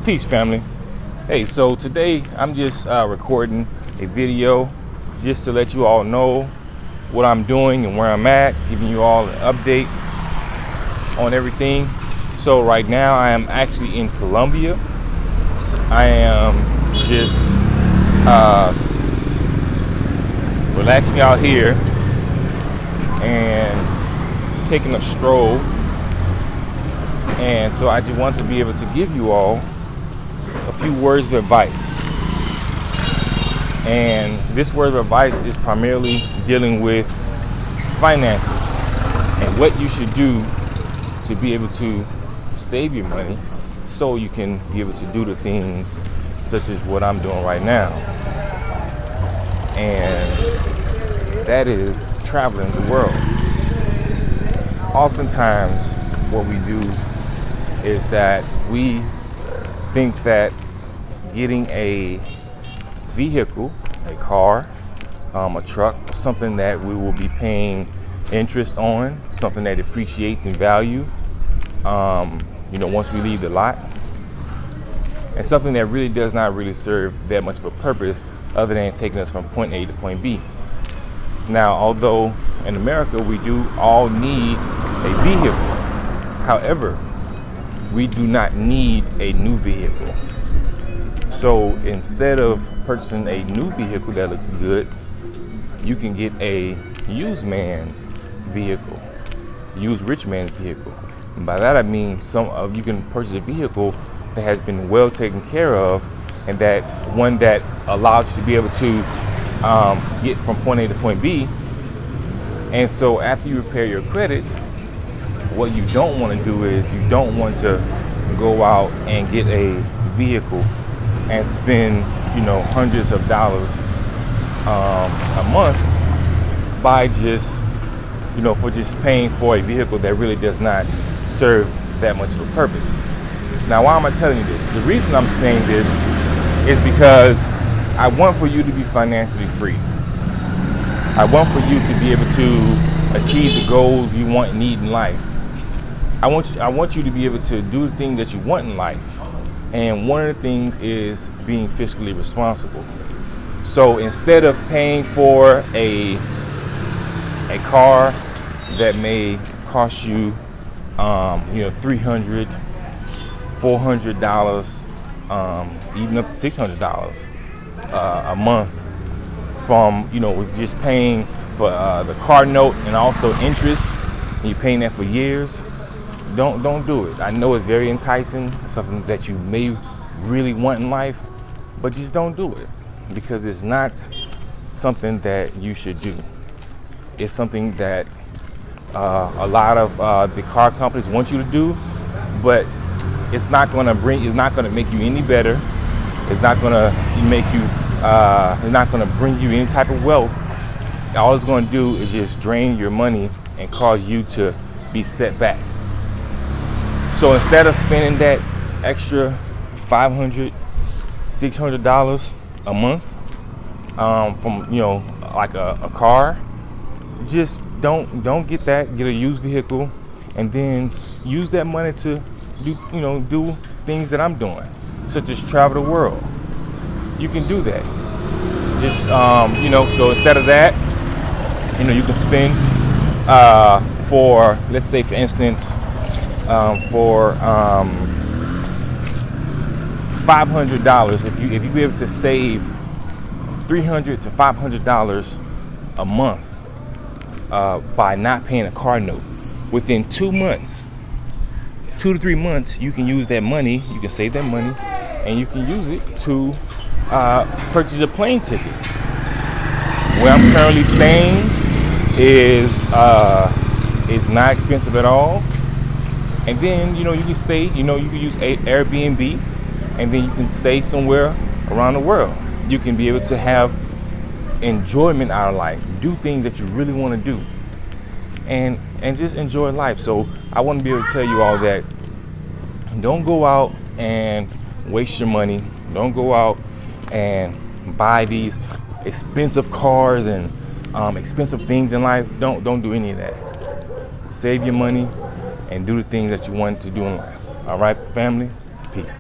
Peace, family. Hey, so today I'm just recording a video just to let you all know what I'm doing and where I'm at, giving you all an update on everything. So right now I am actually in Colombia. I am just relaxing out here and taking a stroll. And so I just want to be able to give you all a few words of advice. And this word of advice is primarily dealing with finances and what you should do to be able to save your money so you can be able to do the things such as what I'm doing right now. And that is traveling the world. Oftentimes what we do is that we think that getting a vehicle, a car, a truck, something that we will be paying interest on, something that appreciates in value, once we leave the lot, and something that really does not really serve that much of a purpose other than taking us from point A to point B. Now, although in America we do all need a vehicle, however, we do not need a new vehicle. So instead of purchasing a new vehicle that looks good, you can get a used man's vehicle, used rich man's vehicle. And by that I mean you can purchase a vehicle that has been well taken care of, and that one that allows you to be able to get from point A to point B. And so after you repair your credit, what you don't want to do is you don't want to go out and get a vehicle and spend hundreds of dollars a month by just for just paying for a vehicle that really does not serve that much of a purpose. Now, why am I telling you this? The reason I'm saying this is because I want for you to be financially free. I want for you to be able to achieve the goals you want and need in life. I want you to be able to do the things that you want in life. And one of the things is being fiscally responsible. So instead of paying for a car that may cost you $300, $400, even up to $600 a month from with just paying for the car note and also interest, and you're paying that for years. Don't do it. I know it's very enticing, something that you may really want in life, but just don't do it, because it's not something that you should do. It's something that a lot of the car companies want you to do, but it's not going to make you any better. It's not going to make you. It's not going to bring you any type of wealth. All it's going to do is just drain your money and cause you to be set back. So instead of spending that extra $500, $600 a month from like a car, just don't get that. Get a used vehicle, and then use that money to do things that I'm doing, such as travel the world. You can do that. Just so instead of that, you can spend for, let's say for instance, for $500, if you be able to save $300 to $500 a month by not paying a car note, within 2 months, 2 to 3 months, you can use that money. You can save that money, and you can use it to purchase a plane ticket. Where I'm currently staying is not expensive at all. And then, you can stay, you can use Airbnb, and then you can stay somewhere around the world. You can be able to have enjoyment out of life, do things that you really want to do, and just enjoy life. So I want to be able to tell you all that don't go out and waste your money. Don't go out and buy these expensive cars and expensive things in life. Don't do any of that. Save your money and do the things that you want to do in life. All right, family? Peace.